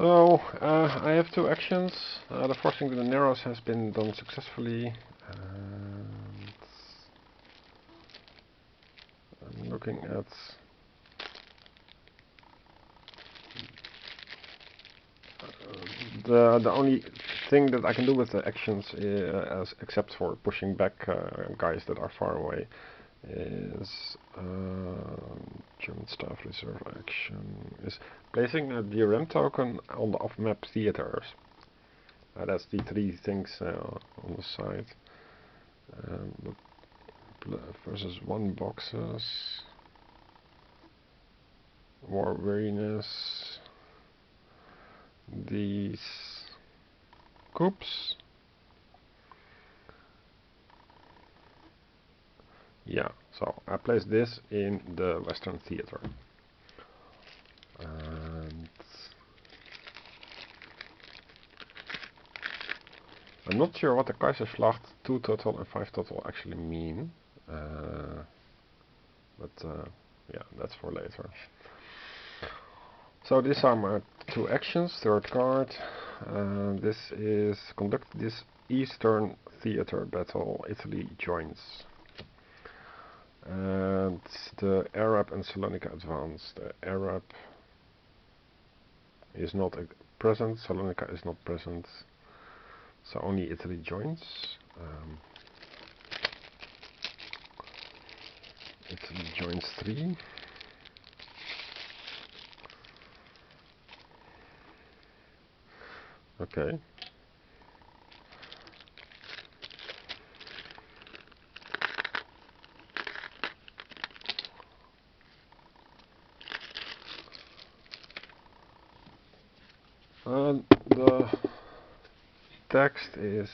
So I have two actions. The forcing the narrows has been done successfully. And I'm looking at the only thing that I can do with the actions, except for pushing back guys that are far away, is German staff reserve action is placing a DRM token on the off-map theaters. That's the three things on the side. Versus 1 boxes, war weariness, these coops. Yeah, so I place this in the Western Theater. And I'm not sure what the Kaiserschlacht 2 total and 5 total actually mean. Yeah, that's for later. So these are my two actions. Third card. This is conduct this Eastern Theater battle. Italy joins. And the Arab and Salonika advance. The Arab is not present. Salonika is not present. So only Italy joins. Italy joins 3. Okay. The text is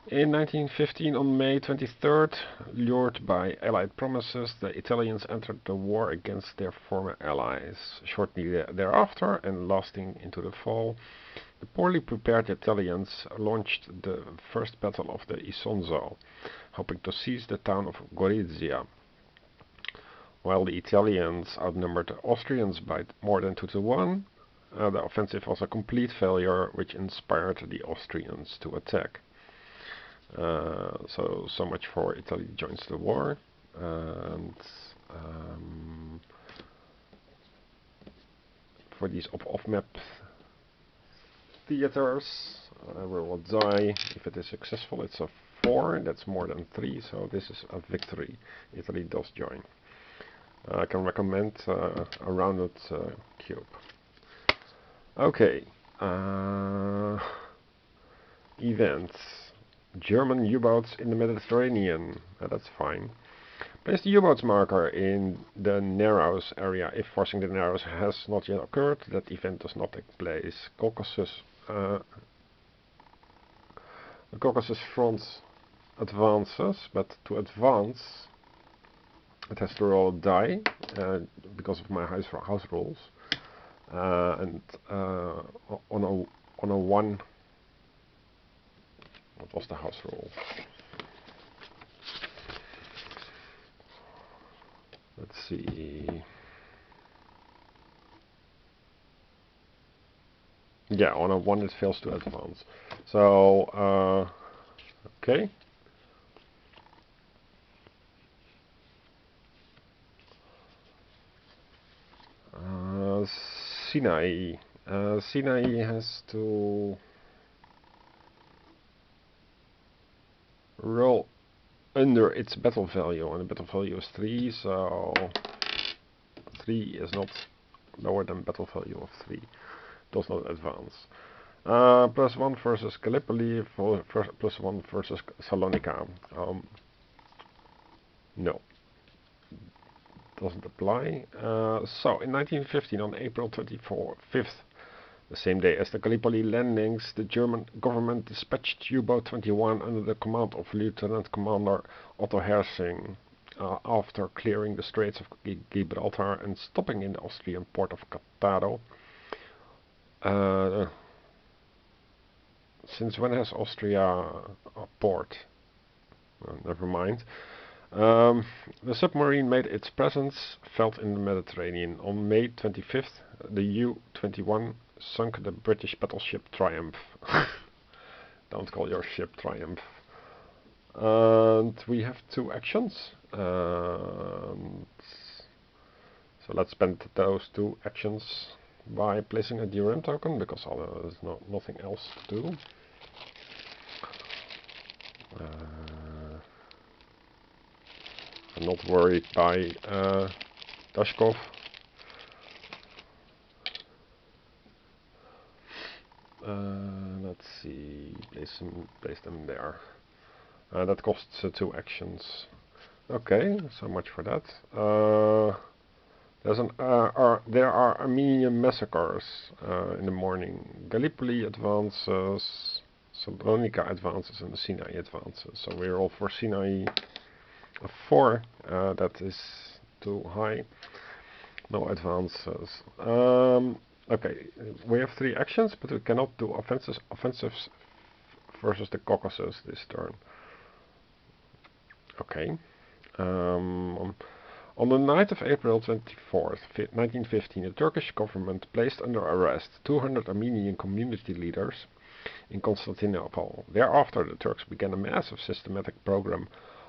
in 1915, on May 23rd, lured by Allied promises, the Italians entered the war against their former allies. Shortly thereafter, and lasting into the fall, the poorly prepared Italians launched the first battle of the Isonzo, hoping to seize the town of Gorizia. While the Italians outnumbered the Austrians by more than 2 to 1, the offensive was a complete failure, which inspired the Austrians to attack. So much for Italy joins the war. And for these off-map theaters, we will die. If it is successful, it's a 4. That's more than 3, so this is a victory. Italy does join. I can recommend a rounded cube. Okay. Events. German U-boats in the Mediterranean. That's fine. Place the U-boats marker in the Narrows area. If forcing the Narrows has not yet occurred, that event does not take place. The Caucasus front advances, but to advance it has to roll a die because of my house rules. And on a 1, what was the house rule? Let's see. Yeah, on a 1 it fails to advance. So, okay. Sinai. Sinai has to roll under its battle value, and the battle value is 3, so 3 is not lower than battle value of 3. Does not advance. +1 versus Gallipoli, +1 versus Salonika. No. Doesn't apply. So, in 1915, on April 5th, the same day as the Gallipoli landings, the German government dispatched U-boat 21 under the command of Lieutenant Commander Otto Hersing, after clearing the Straits of Gibraltar and stopping in the Austrian port of Cattaro. Since when has Austria a port? Never mind. The submarine made its presence felt in the Mediterranean. On May 25th, the U-21 sunk the British battleship Triumph. Don't call your ship Triumph. And we have 2 actions. So let's spend those 2 actions by placing a DRM token, because there's nothing else to do. I'm not worried by Dashkov. Let's see, place them there. That costs 2 actions. Okay, so much for that. There are Armenian massacres in the morning. Gallipoli advances, Salonika advances, and Sinai advances. So we're all for Sinai 4. That is too high. No advances. Okay, we have 3 actions, but we cannot do offensives versus the Caucasus this turn. Okay. On the night of April 24th, 1915, the Turkish government placed under arrest 200 Armenian community leaders in Constantinople. Thereafter, the Turks began a massive systematic program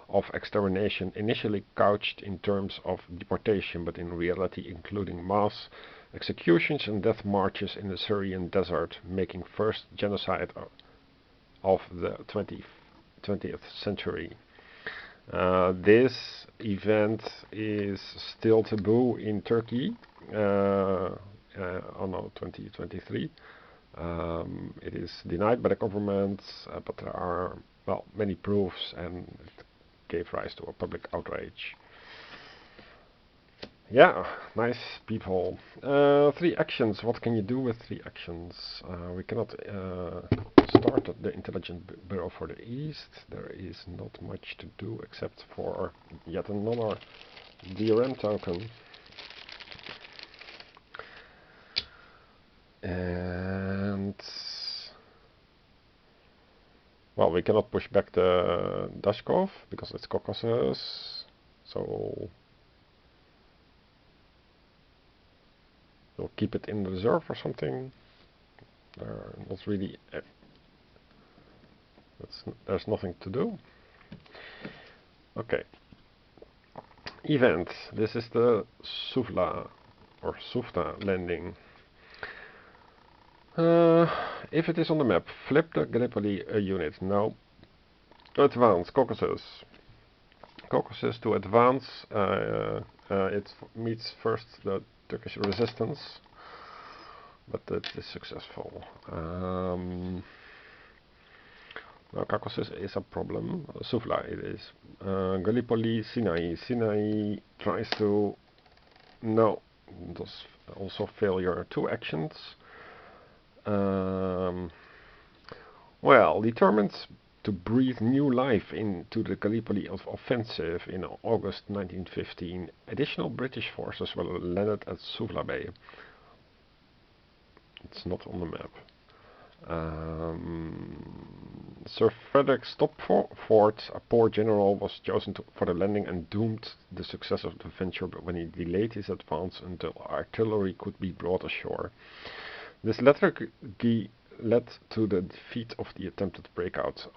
of extermination, initially couched in terms of deportation, but in reality including mass executions and death marches in the Syrian desert, making first genocide of the 20th century. This event is still taboo in Turkey anno 2023. It is denied by the government, but there are, well, many proofs, and it gave rise to a public outrage. Yeah, nice people. 3 actions. What can you do with 3 actions? We cannot start the Intelligence Bureau for the East. There is not much to do except for yet another DRM token. And well, we cannot push back the Dashkov because it's Caucasus. So we'll keep it in reserve or something. Not really. There's nothing to do. Okay. Event. This is the Suvla or Sufta landing. If it is on the map, flip the Gallipoli unit. No. Advance. Caucasus. Caucasus to advance. It meets first the Turkish resistance, but it is successful. Now Caucasus is a problem. Suvla it is. Gallipoli, Sinai. Sinai tries to... No. Does also failure. 2 actions. Well, determined to breathe new life into the Gallipoli offensive in August 1915, additional British forces were landed at Suvla Bay. It's not on the map. Sir Frederick Stopford, a poor general, was chosen for the landing and doomed the success of the venture when he delayed his advance until artillery could be brought ashore. This lethargy led to the defeat of the attempted breakout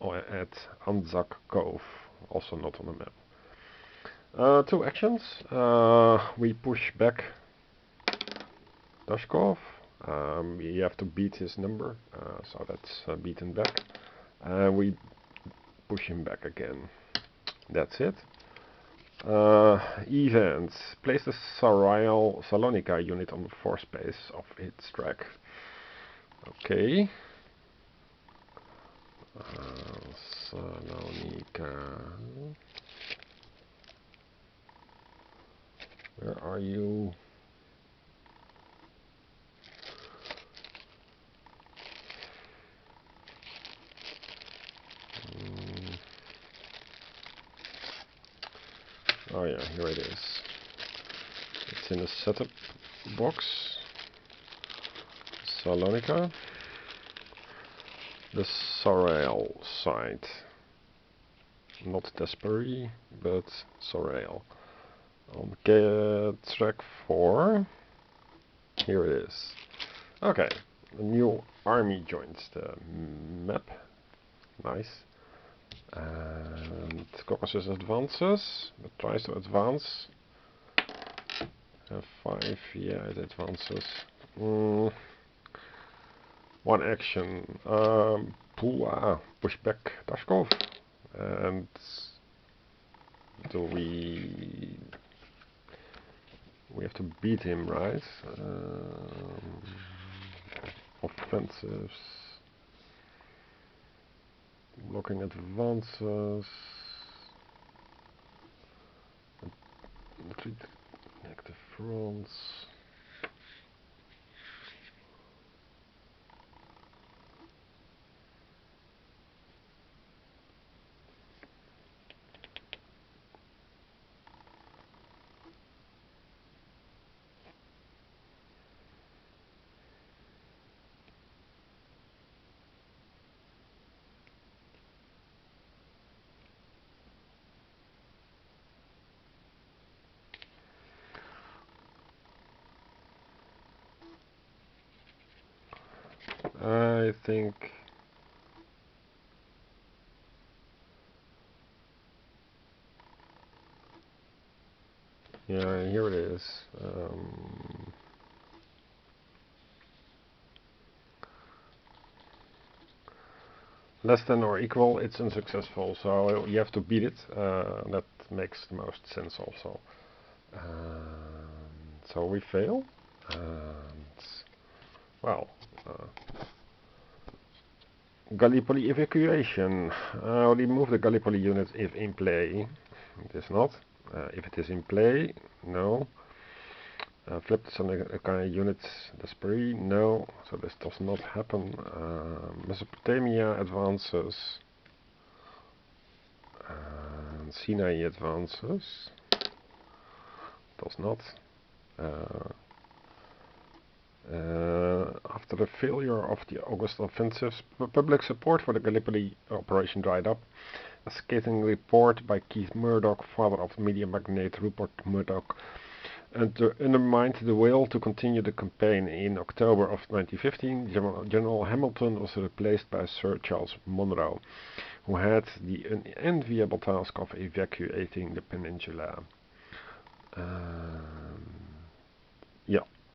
at Anzac Cove, also not on the map. 2 actions. We push back Dashkov. We have to beat his number, so that's beaten back. We push him back again. That's it. Events. Place the Salonika unit on the force base of its track. Okay. Salonika. Where are you? Oh yeah, here it is. It's in the setup box. Salonika. The Sorel site. not Desperie, but Sorel. On track 4, here it is. Okay, a new army joins the map. Nice. And Caucasus advances, but tries to advance. 5, yeah, it advances. One action. Push back Tashkov. And do we have to beat him, right? Offensives. Blocking advances. Retreat active fronts. I think yeah, here it is. Less than or equal, it's unsuccessful, so you have to beat it. That makes the most sense also. So we fail. And, well, Gallipoli evacuation. Remove the Gallipoli unit if in play. It is not. If it is in play, no. Flip the Seneca units, Desperie, no. So this does not happen. Mesopotamia advances. And Sinai advances. Does not. After the failure of the August offensives, public support for the Gallipoli operation dried up. A scathing report by Keith Murdoch, father of media magnate Rupert Murdoch, and undermined the will to continue the campaign. In October of 1915, General Hamilton was replaced by Sir Charles Monro, who had the unenviable task of evacuating the peninsula. Yeah.